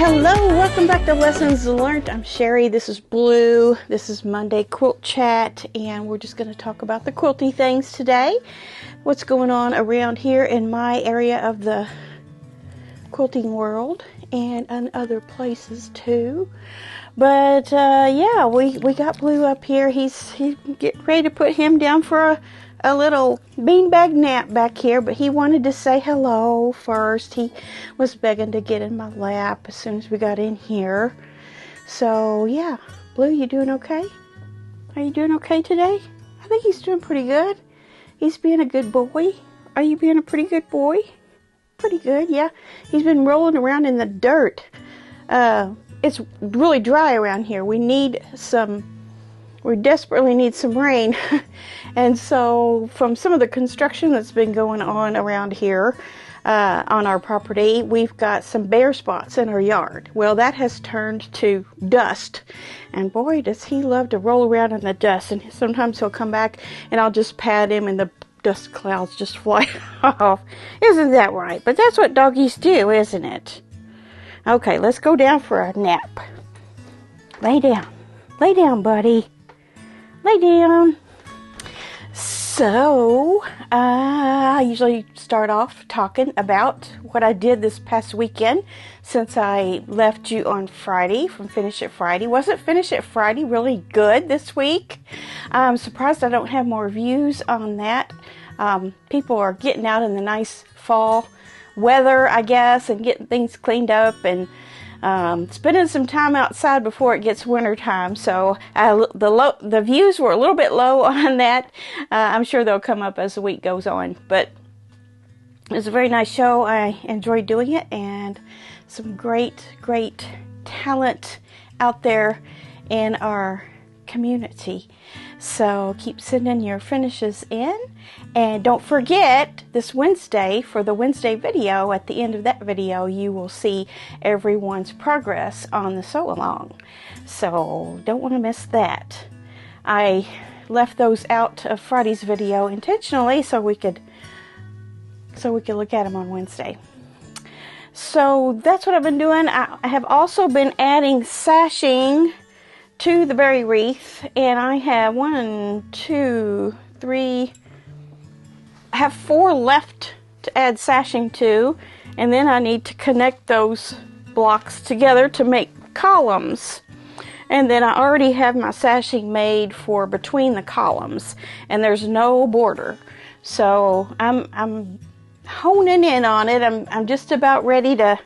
Hello, welcome back to Lessons Learned. I'm Sherry. This is Blue. This is Monday Quilt Chat, and we're just going to talk about the quilty things today. What's going on around here in my area of the quilting world and in other places too. But yeah, we got Blue up here. He's getting ready to put him down for a little beanbag nap back here, but he wanted to say hello first. He was begging to get in my lap as soon as we got in here. So yeah, Blue, you doing okay? Are you doing okay today? I think he's doing pretty good. He's being a good boy. Are you being a pretty good boy? Pretty good, yeah. He's been rolling around in the dirt. It's really dry around here. We desperately need some rain. And so from some of the construction that's been going on around here on our property, we've got some bare spots in our yard. Well, that has turned to dust. And boy, does he love to roll around in the dust. And sometimes he'll come back and I'll just pat him and the dust clouds just fly off. Isn't that right? But that's what doggies do, isn't it? Okay, let's go down for a nap. Lay down. Lay down, buddy. Lay down. So, I usually start off talking about what I did this past weekend since I left you on Friday from Finish It Friday. Wasn't Finish It Friday really good this week? I'm surprised I don't have more views on that. People are getting out in the nice fall weather, I guess, and getting things cleaned up and spending some time outside before it gets winter time. So the views were a little bit low on that. I'm sure they'll come up as the week goes on. But it was a very nice show. I enjoyed doing it, and some great talent out there in our community. So keep sending your finishes in, and don't forget this Wednesday for the Wednesday video. At the end of that video you will see everyone's progress on the sew along, so don't want to miss that. I left those out of Friday's video intentionally so we could look at them on Wednesday. So that's what I've been doing. I have also been adding sashing to the berry wreath, and I have 4 left to add sashing to, and then I need to connect those blocks together to make columns. And then I already have my sashing made for between the columns, and there's no border. So I'm honing in on it. I'm just about ready to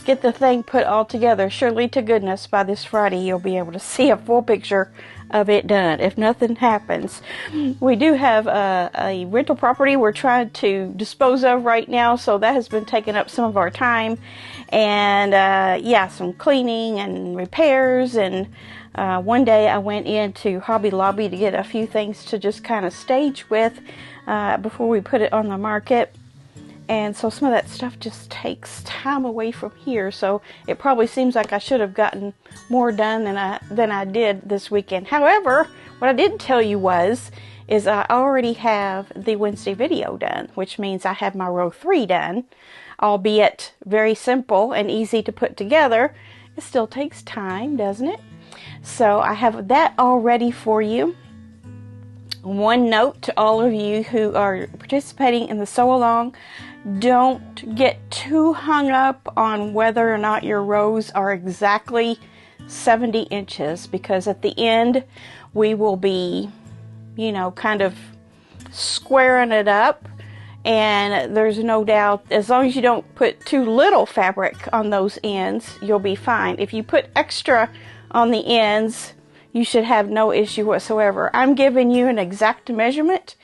get the thing put all together. Surely to goodness, by this Friday you'll be able to see a full picture of it done, if nothing happens. We do have a rental property we're trying to dispose of right now, so that has been taking up some of our time. And yeah, some cleaning and repairs. And one day I went into Hobby Lobby to get a few things to just kind of stage with before we put it on the market. And so some of that stuff just takes time away from here. So it probably seems like I should have gotten more done than I did this weekend. However, what I didn't tell you is I already have the Wednesday video done, which means I have my row 3 done, albeit very simple and easy to put together. It still takes time, doesn't it? So I have that all ready for you. One note to all of you who are participating in the sew along: don't get too hung up on whether or not your rows are exactly 70 inches, because at the end we will be, kind of squaring it up, and there's no doubt, as long as you don't put too little fabric on those ends, you'll be fine. If you put extra on the ends, you should have no issue whatsoever. I'm giving you an exact measurement,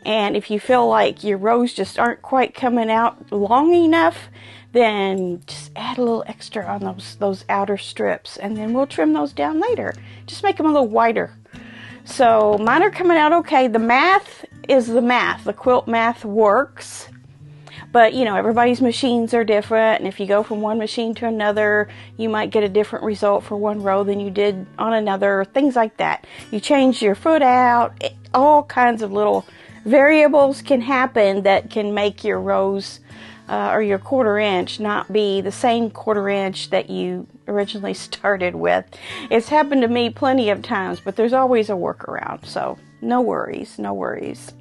and if you feel like your rows just aren't quite coming out long enough, then just add a little extra on those outer strips, and then we'll trim those down later. Just make them a little wider. So mine are coming out okay. The math is the math. The quilt math works. But, everybody's machines are different, and if you go from one machine to another, you might get a different result for one row than you did on another, things like that. You change your foot out, all kinds of little variables can happen that can make your rows or your 1/4 inch not be the same 1/4 inch that you originally started with. It's happened to me plenty of times, but there's always a workaround, so no worries, no worries.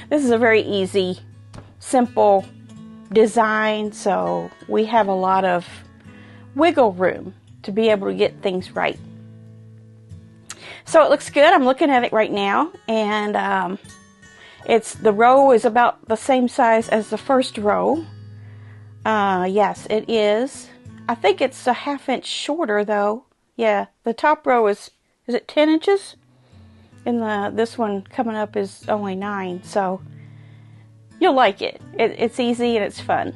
This is a very easy, simple design, so we have a lot of wiggle room to be able to get things right. So it looks good. I'm looking at it right now, and the row is about the same size as the first row. Yes, it is. I think it's a 1/2 inch shorter though. Yeah, the top row is it 10 inches? And this one coming up is only 9, so you'll like it. It's easy and it's fun.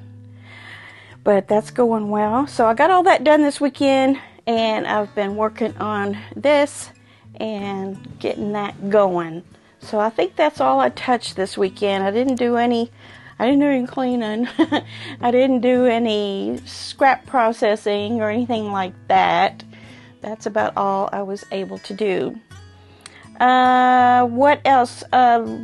But that's going well. So I got all that done this weekend, and I've been working on this and getting that going. So I think that's all I touched this weekend. I didn't do any cleaning. I didn't do any scrap processing or anything like that. That's about all I was able to do. What else?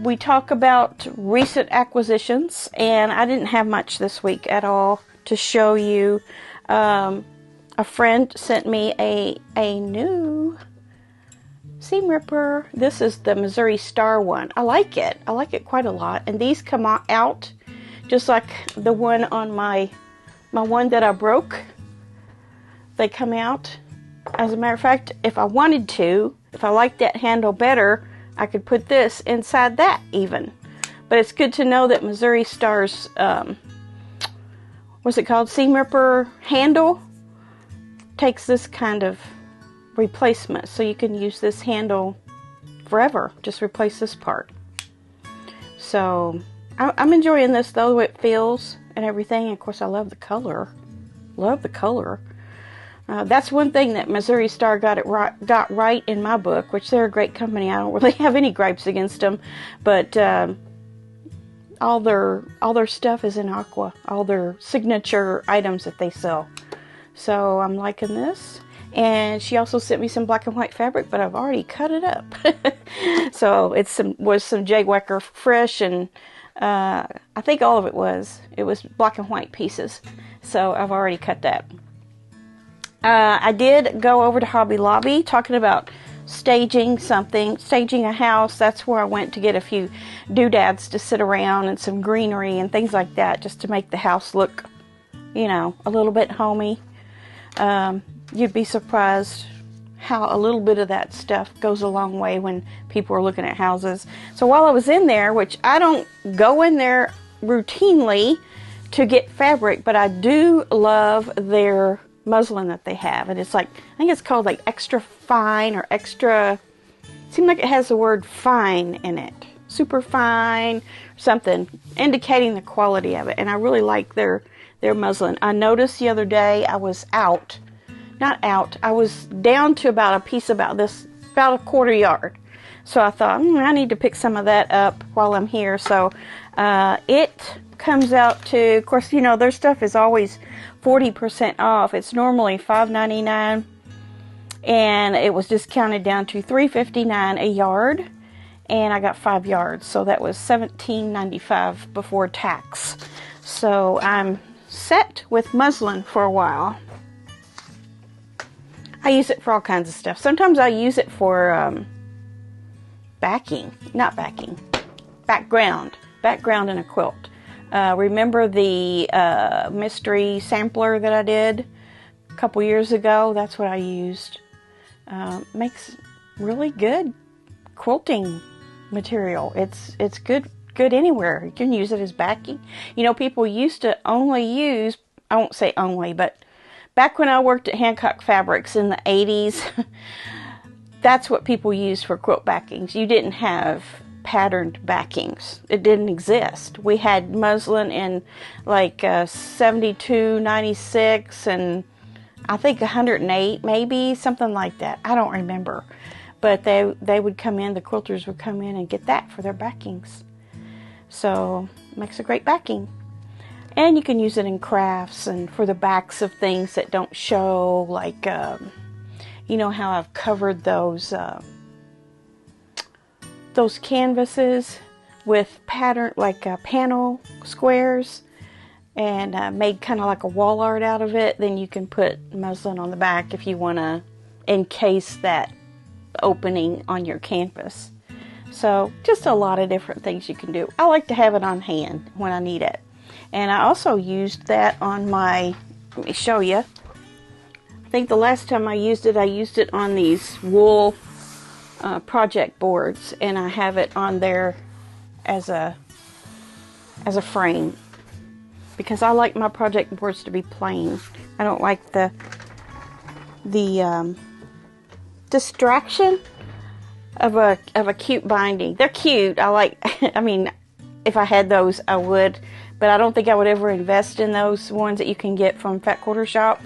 We talk about recent acquisitions, and I didn't have much this week at all to show you. A friend sent me a new seam ripper. This is the Missouri Star one. I like it. I like it quite a lot. And these come out just like the one on my one that I broke. They come out. As a matter of fact, if I wanted to, if I liked that handle better, I could put this inside that even. But it's good to know that Missouri Star's, what's it called? Seam ripper handle takes this kind of replacement. So you can use this handle forever. Just replace this part. So I'm enjoying this though, the way it feels and everything. And of course, I love the color. Love the color. That's one thing that Missouri Star got right in my book, which they're a great company. I don't really have any gripes against them, but all their stuff is in aqua, all their signature items that they sell. So I'm liking this. And she also sent me some black and white fabric, but I've already cut it up. So was some J-Wecker Fresh, and I think all of it was black and white pieces. So I've already cut that. I did go over to Hobby Lobby talking about staging a house. That's where I went to get a few doodads to sit around and some greenery and things like that, just to make the house look, a little bit homey. You'd be surprised how a little bit of that stuff goes a long way when people are looking at houses. So while I was in there, which I don't go in there routinely to get fabric, but I do love their muslin that they have, and it's like, I think it's called like extra fine or extra, seems like it has the word fine in it, super fine or something, indicating the quality of it. And I really like their muslin. I noticed the other day I was I was down to about a piece about a 1/4 yard. So I thought, I need to pick some of that up while I'm here. So it comes out to, of course, their stuff is always 40% off. It's normally $5.99, and it was discounted down to $3.59 a yard, and I got 5 yards, so that was $17.95 before tax. So I'm set with muslin for a while. I use it for all kinds of stuff. Sometimes I use it for background in a quilt. Remember the mystery sampler that I did a couple years ago? That's what I used. Makes really good quilting material. It's good anywhere. You can use it as backing. People used to only use, I won't say only, but back when I worked at Hancock Fabrics in the 80s, that's what people used for quilt backings. You didn't have patterned backings. It didn't exist. We had muslin in like 72, 96, and I think 108, maybe, something like that. I don't remember. But they would come in, the quilters would come in and get that for their backings. So it makes a great backing. And you can use it in crafts and for the backs of things that don't show, like, how I've covered those canvases with pattern, like panel squares. and made kind of like a wall art out of it. Then you can put muslin on the back if you want to encase that opening on your canvas. So just a lot of different things you can do. I like to have it on hand when I need it. And I also used that on my, let me show you. I think the last time I used it on these wool project boards, and I have it on there as a frame because I like my project boards to be plain. I don't like the distraction of a cute binding. They're cute. I like, I mean, if I had those, I would, but I don't think I would ever invest in those ones that you can get from Fat Quarter Shop.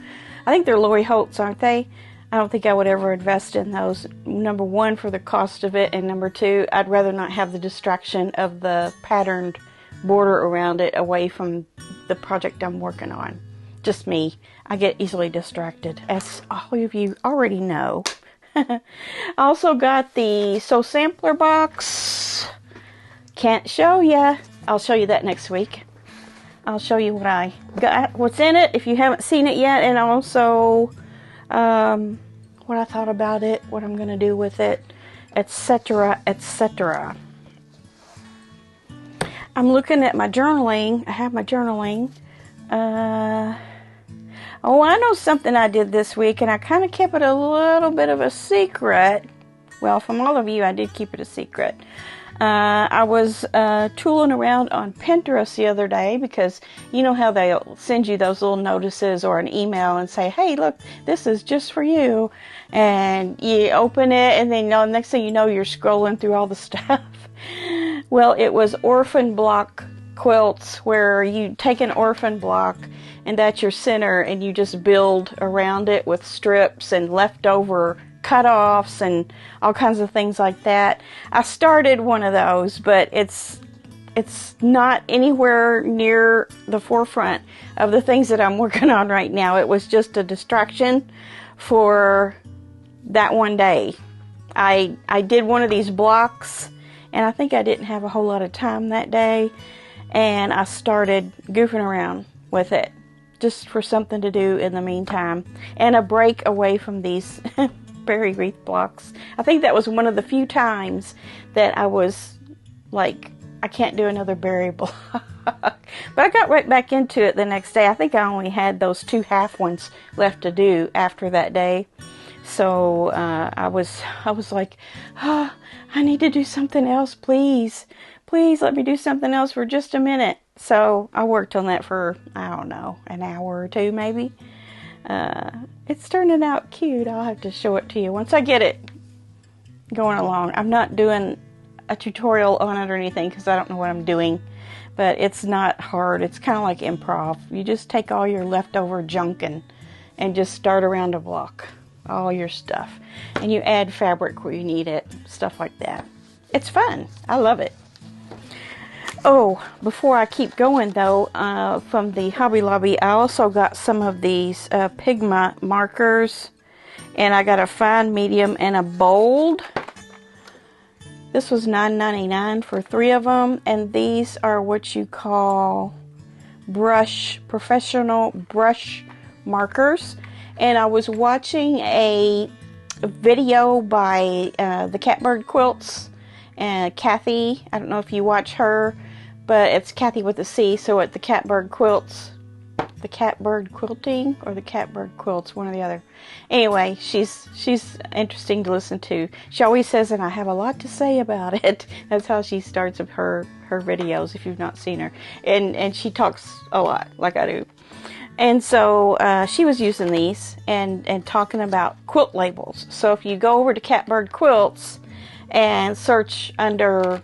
I think they're Lori Holtz, aren't they? I don't think I would ever invest in those. Number one, for the cost of it, and number two, I'd rather not have the distraction of the patterned border around it away from the project I'm working on. Just me. I get easily distracted, as all of you already know. I also got the Sew Sampler box. Can't show ya. I'll show you that next week. I'll show you what I got, what's in it if you haven't seen it yet, and also what I thought about it, what I'm going to do with it, etc., etc. I'm looking at my journaling. I have my journaling. Oh, I know something I did this week, and I kind of kept it a little bit of a secret. Well, from all of you, I did keep it a secret. I was tooling around on Pinterest the other day, because you know how they'll send you those little notices or an email and say, hey, look, this is just for you. And you open it, and then next thing you know, you're scrolling through all the stuff. Well, it was orphan block quilts, where you take an orphan block and that's your center, and you just build around it with strips and leftover cut-offs and all kinds of things like that. I started one of those, but it's not anywhere near the forefront of the things that I'm working on right now. It was just a distraction for that one day. I did one of these blocks, and I think I didn't have a whole lot of time that day, and I started goofing around with it just for something to do in the meantime, and a break away from these berry wreath blocks. I think that was one of the few times that I was like, I can't do another berry block. But I got right back into it the next day. I think I only had those 2 half ones left to do after that day. So I was like, oh, I need to do something else, please. Please let me do something else for just a minute. So I worked on that for, I don't know, an hour or two maybe. It's turning out cute. I'll have to show it to you once I get it going along. I'm not doing a tutorial on it or anything because I don't know what I'm doing. But it's not hard. It's kind of like improv. You just take all your leftover junk and just start around a block. All your stuff. And you add fabric where you need it. Stuff like that. It's fun. I love it. Oh, before I keep going though, from the Hobby Lobby, I also got some of these Pigma markers. And I got a fine, medium, and a bold. This was $9.99 for 3 of them. And these are what you call professional brush markers. And I was watching a video by the Catbird Quilts and Kathy. I don't know if you watch her, but it's Kathy with a C. So at the Catbird Quilts, the Catbird Quilting or the Catbird Quilts, one or the other. Anyway, she's interesting to listen to. She always says, and I have a lot to say about it. That's how she starts her videos, if you've not seen her. And she talks a lot, like I do. And so she was using these and talking about quilt labels. So if you go over to Catbird Quilts and search under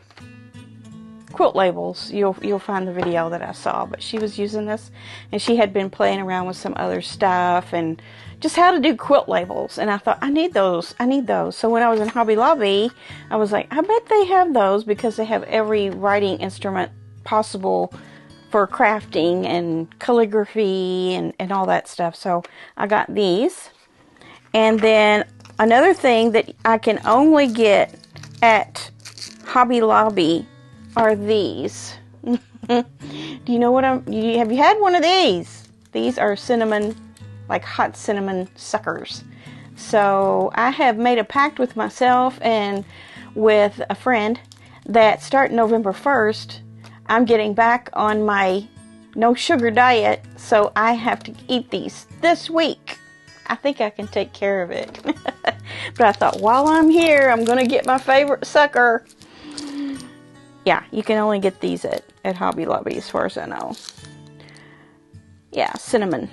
quilt labels, you'll find the video that I saw. But she was using this, and she had been playing around with some other stuff and just how to do quilt labels. And I thought, I need those. So when I was in Hobby Lobby, I was like, I bet they have those, because they have every writing instrument possible for crafting and calligraphy and all that stuff. So I got these. And then another thing that I can only get at Hobby Lobby are these. Do you know what have you had one of these? These are cinnamon, like hot cinnamon suckers. So I have made a pact with myself and with a friend that starting November 1st, I'm getting back on my no sugar diet, so I have to eat these this week. I think I can take care of it. But I thought, while I'm here, I'm going to get my favorite sucker. Yeah, you can only get these at Hobby Lobby as far as I know. Yeah, cinnamon.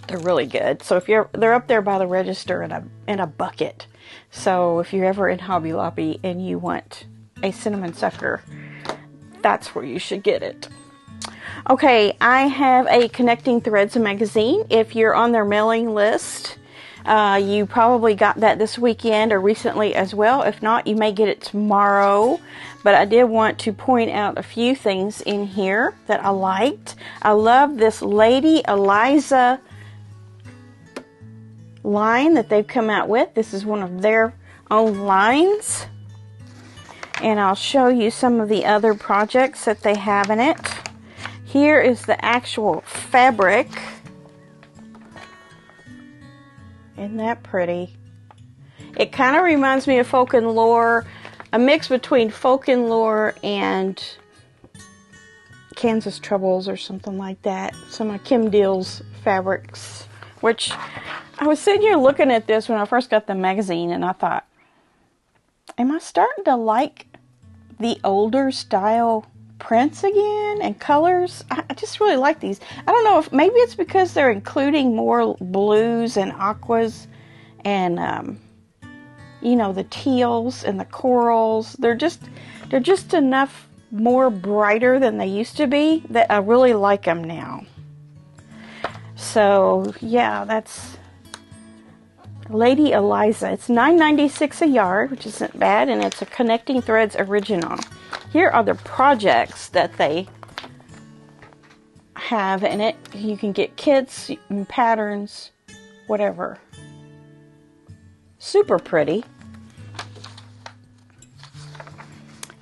They're really good. So if they're up there by the register in a bucket. So if you're ever in Hobby Lobby and you want a cinnamon sucker, that's where you should get it. Okay, I have a Connecting Threads magazine. If you're on their mailing list, you probably got that this weekend or recently as well. If not, you may get it tomorrow. But I did want to point out a few things in here that I liked. I love this Lady Eliza line that they've come out with. This is one of their own lines. And I'll show you some of the other projects that they have in it. Here is the actual fabric. Isn't that pretty? It kind of reminds me of Folk and Lore, a mix between Folk and Lore and Kansas Troubles or something like that. Some of Kim Deal's fabrics, which I was sitting here looking at this when I first got the magazine and I thought, am I starting to like the older style prints again and colors? I just really like these. I don't know if maybe it's because they're including more blues and aquas and you know, the teals and the corals. They're just enough more brighter than they used to be that I really like them now. So yeah, that's Lady Eliza. It's $9.96 a yard, which isn't bad, and it's a Connecting Threads original. Here are the projects that they have in it. You can get kits, patterns, whatever. Super pretty.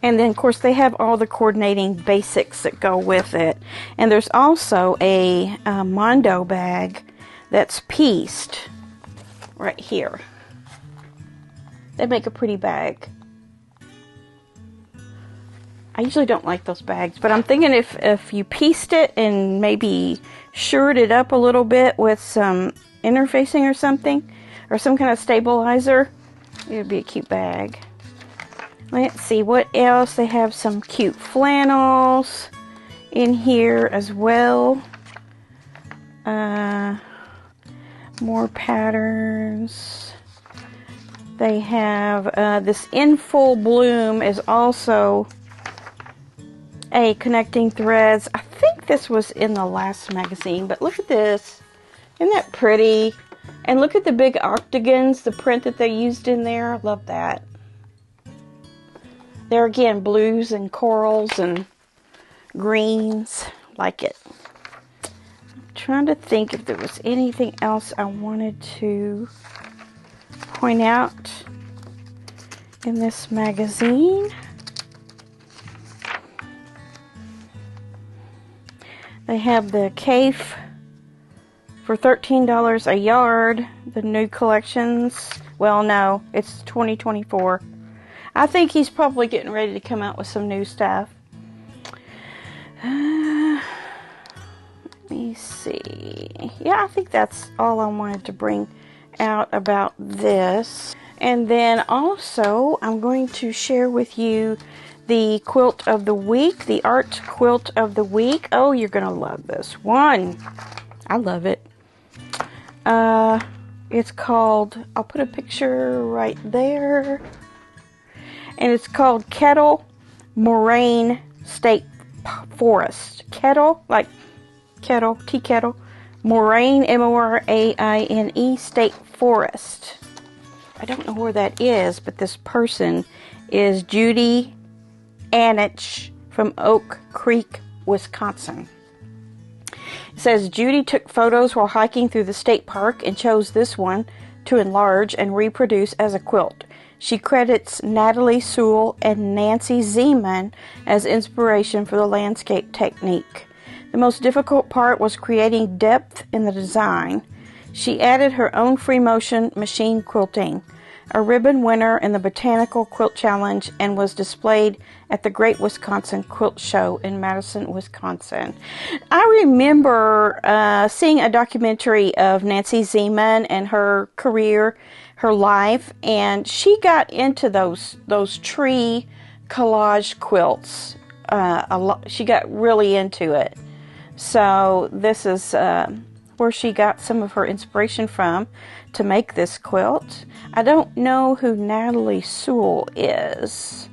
And then, of course, they have all the coordinating basics that go with it. And there's also a Mondo bag that's pieced right here. They make a pretty bag. I usually don't like those bags, but I'm thinking if you pieced it and maybe shored it up a little bit with some interfacing or something, or some kind of stabilizer, it would be a cute bag. Let's see what else. They have some cute flannels in here as well. More patterns. They have this In Full Bloom is also a Connecting Threads. I think this was in the last magazine, but look at this. Isn't that pretty? And look at the big octagons, the print that they used in there. I love that. There again, blues and corals and greens. Like it. I'm trying to think if there was anything else I wanted to point out in this magazine. They have the Cafe for $13 a yard, the new collections. Well, no, it's 2024. I think he's probably getting ready to come out with some new stuff. Let me see. Yeah, I think that's all I wanted to bring out about this. And then also, I'm going to share with you the quilt of the week, the art quilt of the week. Oh, you're going to love this one. I love it. It's called, I'll put a picture right there. And it's called Kettle Moraine State Forest. Kettle, like kettle, tea kettle. Moraine, M-O-R-A-I-N-E, State Forest. I don't know where that is, but this person is Judy Anich from Oak Creek, Wisconsin. It says, Judy took photos while hiking through the state park and chose this one to enlarge and reproduce as a quilt. She credits Natalie Sewell and Nancy Zeman as inspiration for the landscape technique. The most difficult part was creating depth in the design. She added her own free motion machine quilting, a ribbon winner in the Botanical Quilt Challenge, and was displayed at the Great Wisconsin Quilt Show in Madison, Wisconsin. I remember seeing a documentary of Nancy Zeman and her career, her life, and she got into those tree collage quilts. She got really into it. So this is where she got some of her inspiration from to make this quilt. I don't know who Natalie Sewell is.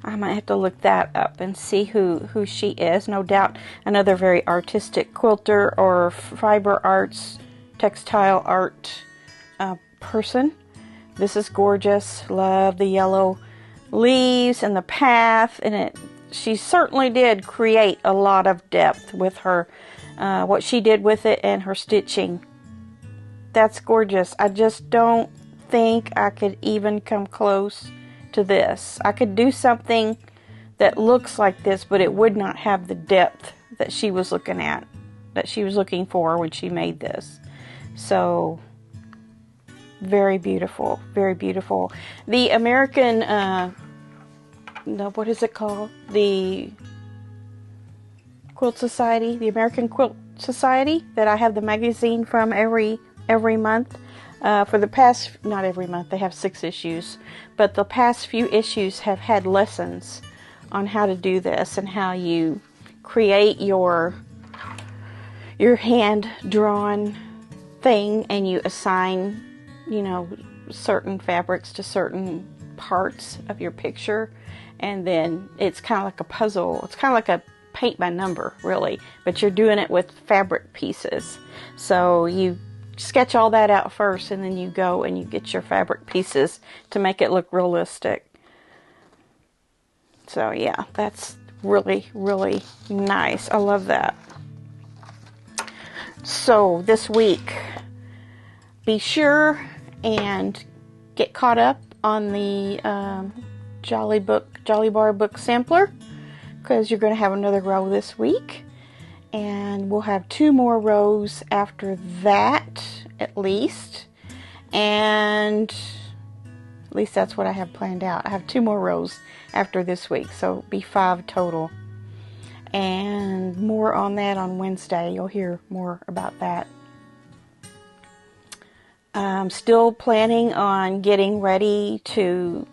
I might have to look that up and see who she is. No doubt another very artistic quilter or fiber arts, textile art person. This is gorgeous. Love the yellow leaves and the path, and she certainly did create a lot of depth with her, what she did with it and her stitching. That's gorgeous. I just don't think I could even come close to this. I could do something that looks like this, but it would not have the depth that she was looking at, that she was looking for when she made this. So, very beautiful, very beautiful. The American, what is it called? The Quilt Society, the American Quilt Society, that I have the magazine from every month. For the past, not every month, they have 6 issues, but the past few issues have had lessons on how to do this and how you create your hand-drawn thing, and you assign, certain fabrics to certain parts of your picture, and then it's kind of like a puzzle. It's kind of like a paint by number, really, but you're doing it with fabric pieces. So you sketch all that out first, and then you go and you get your fabric pieces to make it look realistic. So yeah, that's really, really nice. I love that. So this week, be sure and get caught up on the Jolly Bar book sampler, because you're going to have another row this week. And we'll have 2 more rows after that, at least. And at least that's what I have planned out. I have 2 more rows after this week, so it'll be 5 total. And more on that on Wednesday. You'll hear more about that. I'm still planning on getting ready to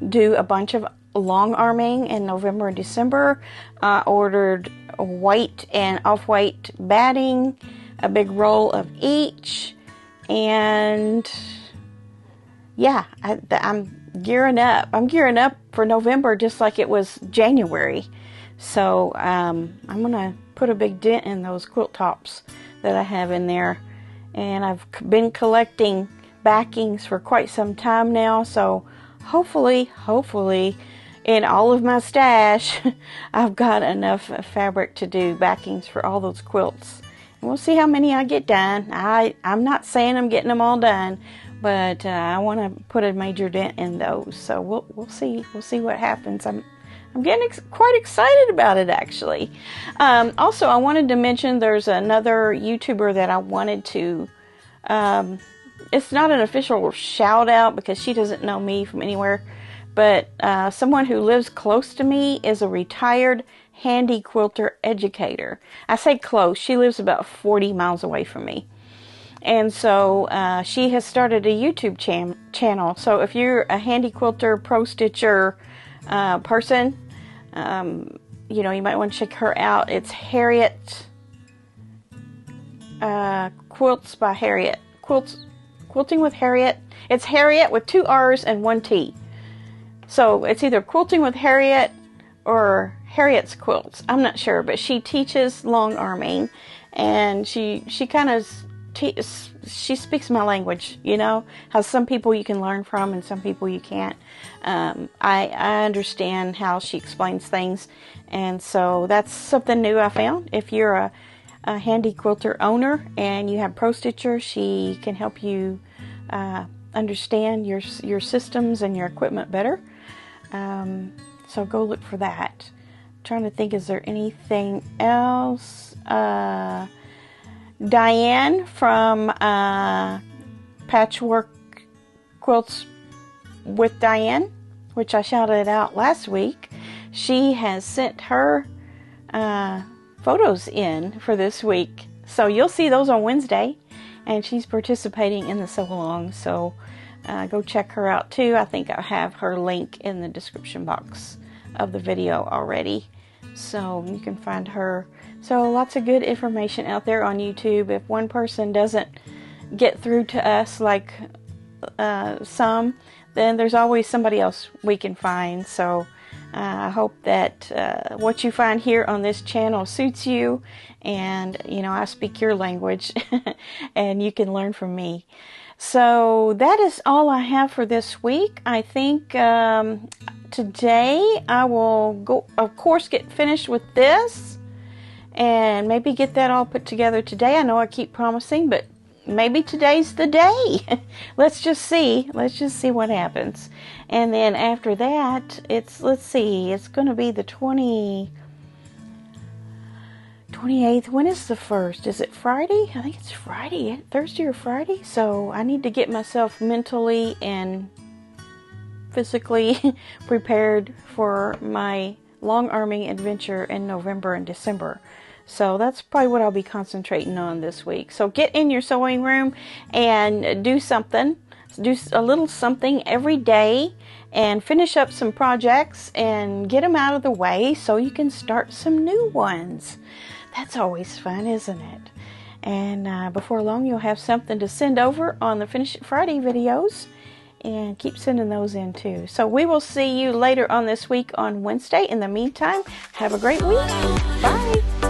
do a bunch of long arming in November and December. I ordered white and off-white batting, a big roll of each, and yeah, I'm gearing up. I'm gearing up for November just like it was January. So I'm gonna put a big dent in those quilt tops that I have in there, and I've been collecting backings for quite some time now, so hopefully in all of my stash, I've got enough fabric to do backings for all those quilts. And we'll see how many I get done. I'm not saying I'm getting them all done, but I want to put a major dent in those. So we'll see. We'll see what happens. I'm getting quite excited about it, actually. Also, I wanted to mention there's another YouTuber that I wanted to. It's not an official shout out because she doesn't know me from anywhere. But someone who lives close to me is a retired handy quilter educator. I say close. She lives about 40 miles away from me. And so she has started a YouTube channel. So if you're a handy quilter, pro stitcher person, you might want to check her out. It's Harriet Quilts by Harriet. Quilting with Harriet. It's Harriet with 2 R's and 1 T. So it's either Quilting with Harriet or Harriet's Quilts. I'm not sure, but she teaches long arming, and she kind of she speaks my language. How some people you can learn from and some people you can't. I understand how she explains things, and so that's something new I found. If you're a handy quilter owner and you have pro stitcher, she can help you understand your systems and your equipment better. So go look for that. I'm trying to think, is there anything else? Diane from Patchwork Quilts with Diane, which I shouted out last week, she has sent her photos in for this week. So you'll see those on Wednesday, and she's participating in the sew along. So go check her out too. I think I have her link in the description box of the video already, so you can find her. So lots of good information out there on YouTube. If one person doesn't get through to us like some, then there's always somebody else we can find. So I hope that what you find here on this channel suits you, and I speak your language and you can learn from me. So that is all I have for this week. I think today I will go, of course, get finished with this and maybe get that all put together today. I know I keep promising, but maybe today's the day. Let's just see what happens. And then after that, let's see, it's going to be the 28th. When is the 1st? Is it Friday? I think it's Friday, Thursday or Friday. So I need to get myself mentally and physically prepared for my long arming adventure in November and December. So that's probably what I'll be concentrating on this week. So get in your sewing room and do something. Do a little something every day and finish up some projects and get them out of the way so you can start some new ones. That's always fun, isn't it? And before long, you'll have something to send over on the Finish It Friday videos, and keep sending those in too. So we will see you later on this week on Wednesday. In the meantime, have a great week. Bye.